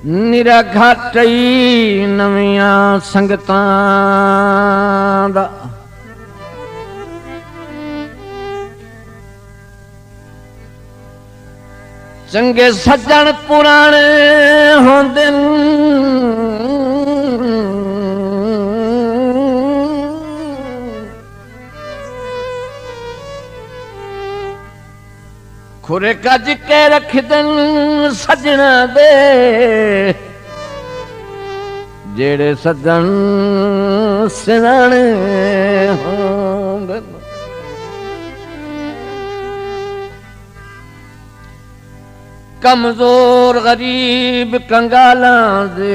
निरा घाटई नवियां संगतां दा चंगे सज्जन पुराने होंदे खुरे कज के रख दन सजना दे जेड़े सज्जन सिराने होंदे कमजोर गरीब कंगालां दे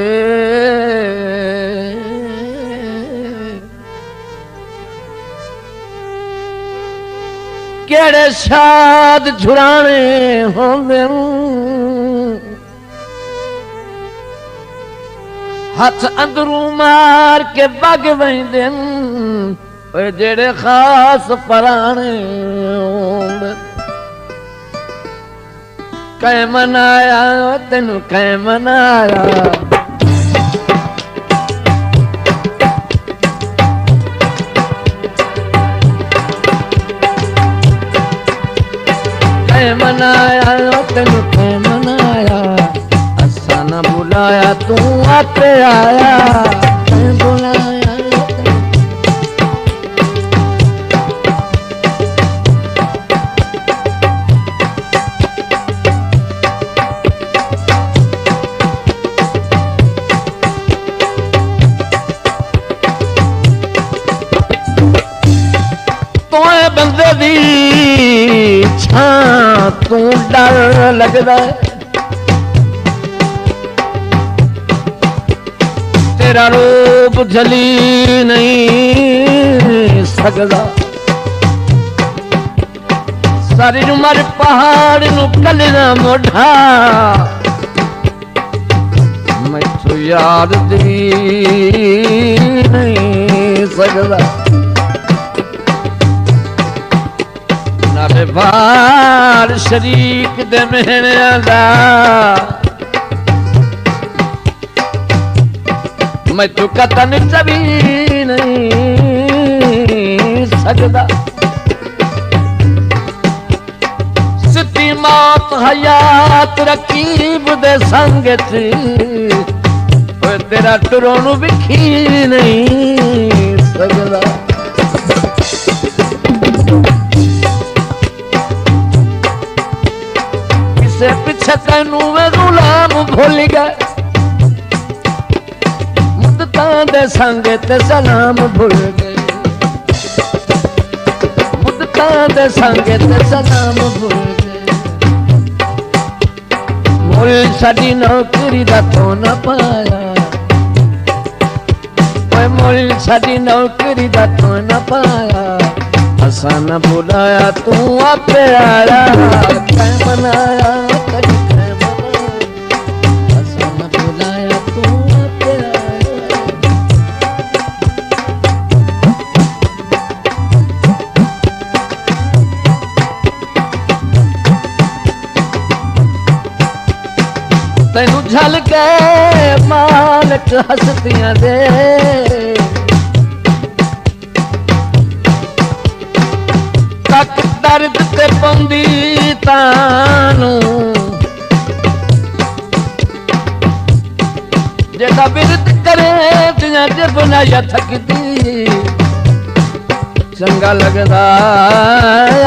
केड़े शाद झुराने होंदे हथ अंदरू मार के बग वेंदे जेड़े खास पराने होंदे कै मनाया तेनू कै मनाया मनाया तेनू कै मनाया असा न बुलाया तू आपे आया बुलाया तोए बंदे दी तू डर लगदा तेरा रूप जली नहीं सकदा सारी उम्र पहाड़ नू कलना मोढ़ा मैथों याद दी नहीं सकदा बार शरीक दे मेहनया दा मैं तू कतन चबी नहीं सकदा सिद्धी मौत हयात रकीब दे संग तेरा टुरों विखी नहीं सकदा पिछे तेनू मैं गुलाम भूल गए मुद्दतां दे संग ते सलाम भूल गए मुद्दतां दे संग ते सलाम भूल गए मुल साडी नौकरी दा तो न पाया मुल साडी नौकरी दा तो न पाया असा न बुलाया तू आपे आया कै मनाया तेनू झल के मालक हस्तियां दे तक दर्द ते पौंदी तानू जेड़ा बिरद करे तियां जे बनाया थकदी चंगा लगदा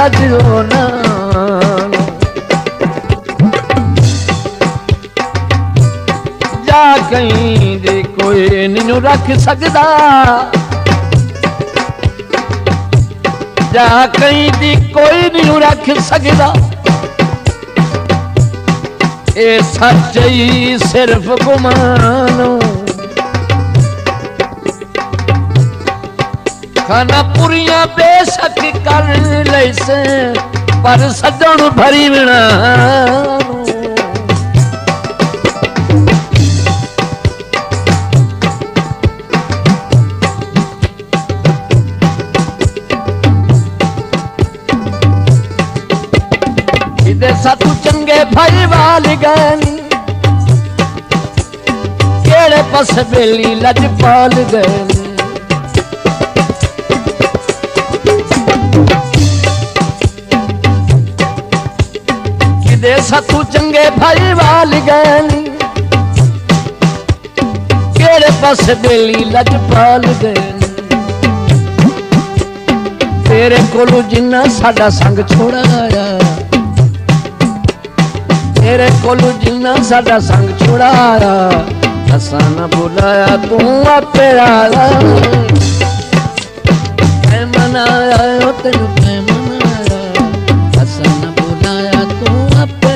अज रोना कहीं दे कोई नहीं रख सकदा जा कहीं दी कोई नहीं रख सकदा ए सच ही सिर्फ गुमानो खाना पुरियां बेशक कर ले से पर सजण भरी बिना सतू चंगे भाई वाल गए केड़े पास बेली लजपाल गए किदे साथू चंगे भाई वाल गए केड़े पास बेली लजपाल गए तेरे कोलू जिन्ना साडा संग छुड़ाया तेरे कोलू जिन्ना साडा संग छुड़ाया असा न बुलाया तू आपे आया मैं मनाया तेनू मैं मनाया असा न बुलाया तू आपे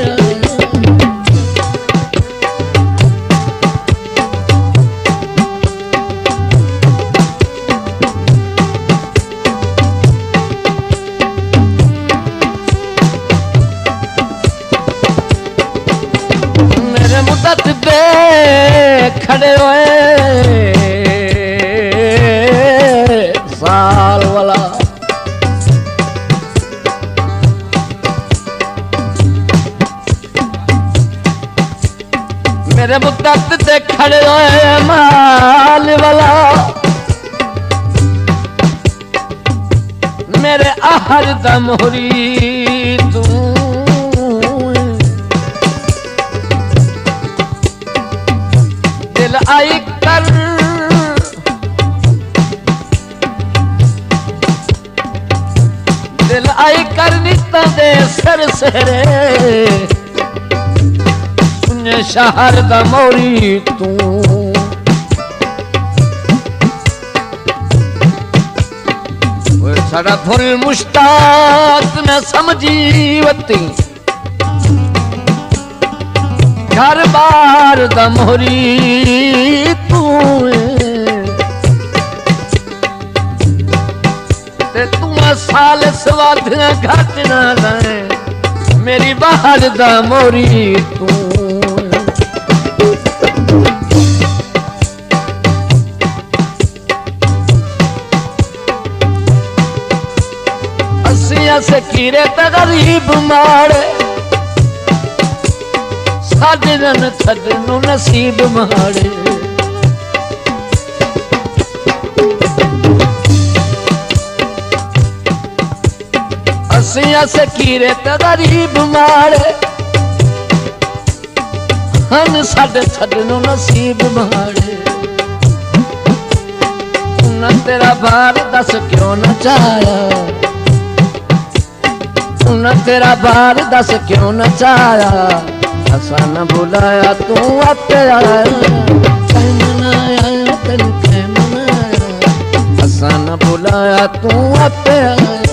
खड़े हुए साल वाला मेरे मुद्दत से खड़े हुए माल वाला मेरे आहर दमोरी तू दिल आई कर दिल आई कर निता दे सर सेरे सुने शहर दा मोरी तू साड़ा फुल मुश्ताक न समझी वती घर बार दमोरी तू ते तू साल स्वादियां घट ना लाए मेरी बाहर दमोरी तू असिया से कीरे ते गरीब मारे साजन छदनु नसीब मारे असिया से कीरे ते गरीब मारे हन साडे छदनु नसीब मारे न तेरा बार दस क्यों न चाया न तेरा बार दस क्यों न चाया असा न बुलाया तू आपे आया कै मनाया तेनू कै मनाया असा न बुलाया तू आपे आया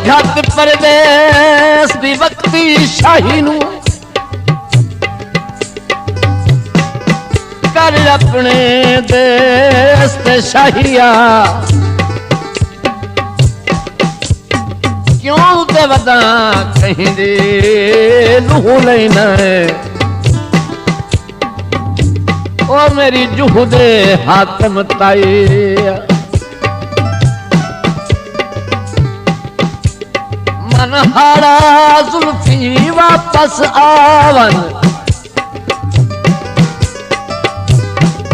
घट परदेस दी वक्ती शाही नू कर अपने देश ते शाहिया क्यों ते वदा कहीं दे लू लेना है ओ मेरी जूह दे हाकम ताई मनहारा जुल्फी वापस आवन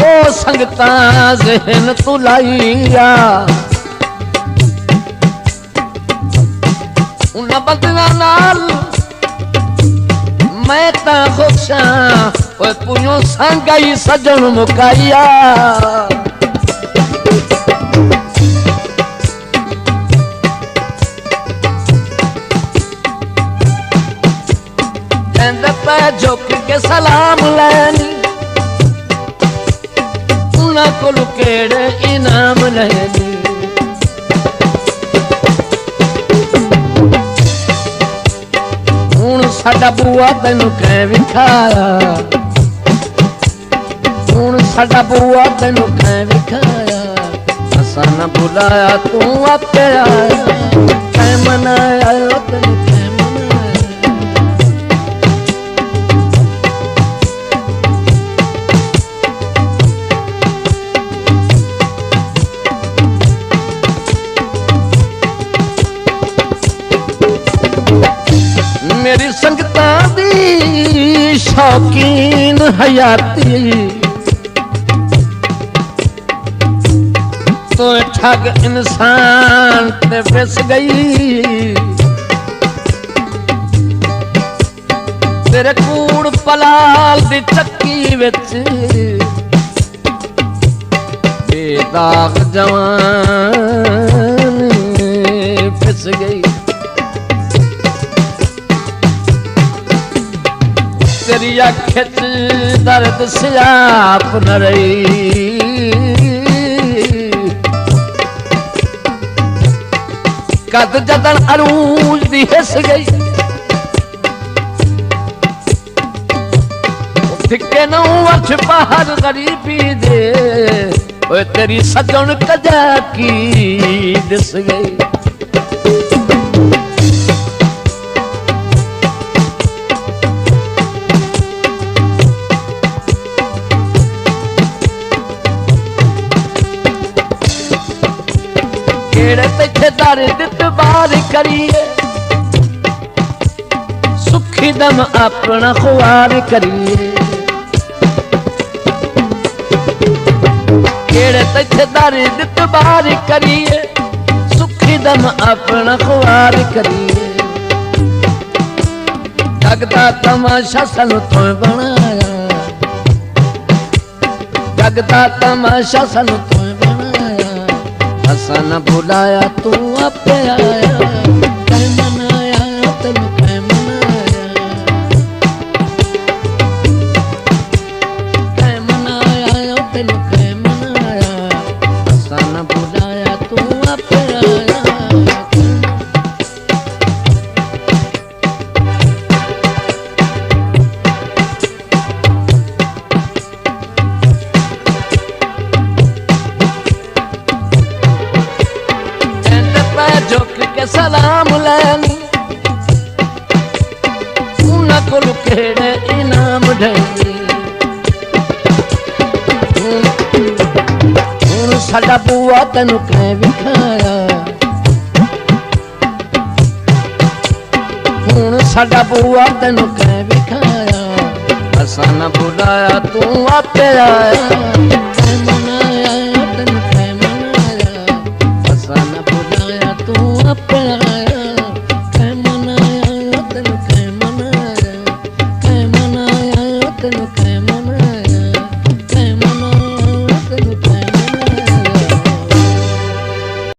ओ संगता ज़हन तू लाइया उन बदला नाल मैं ता खुशा ओ पुयो संगाई सजन मुकाइया झुक के सलाम लैनी उन्हां कोल केड़े इनाम लैनी हुण साडा बुआ तैनू कै विखाया हुण साडा बुआ तैनू कै विखाया असा न बुलाया तू आपे आया कै मनाया तैनू मेरी संगता दी शौकीन हयाती तो ठग इंसान ते फिस गई तेरे कूड़ पलाल दी चक्की विच बेदाग जवान फिस गई तेरी अख च दर्द सियाप न रही कद जदन अरूज दी हिस गई थिके नौ वर्ष बाहर गरीबी दे ओए तेरी सजन कजा की दिस गई केड़े तेथे दर दित बार करिए सुखी दम अपना खुआर करिए केड़े तेथे दर दित बार करिए सुखी दम अपना खुआर करिए जगदा तमाशा सानू तू बनाया जगदा तमाशा सानू तू असा न भुलाया तू आपे आया कै मनाया तेन कै मनाया कै मनाया तेन कै मनाया असा न भुलाया तू आपे आया झुक के सलाम लैनी उन्हां कोल केड़े इनाम ढैनी हुण साडा बुआ तैनू कै विखाया हुण साडा बुआ तैनू कै विखाया असा न भुलाया तू आपे आया कै मनाया तैनू कै मनाया असा न भुलाया तू आपे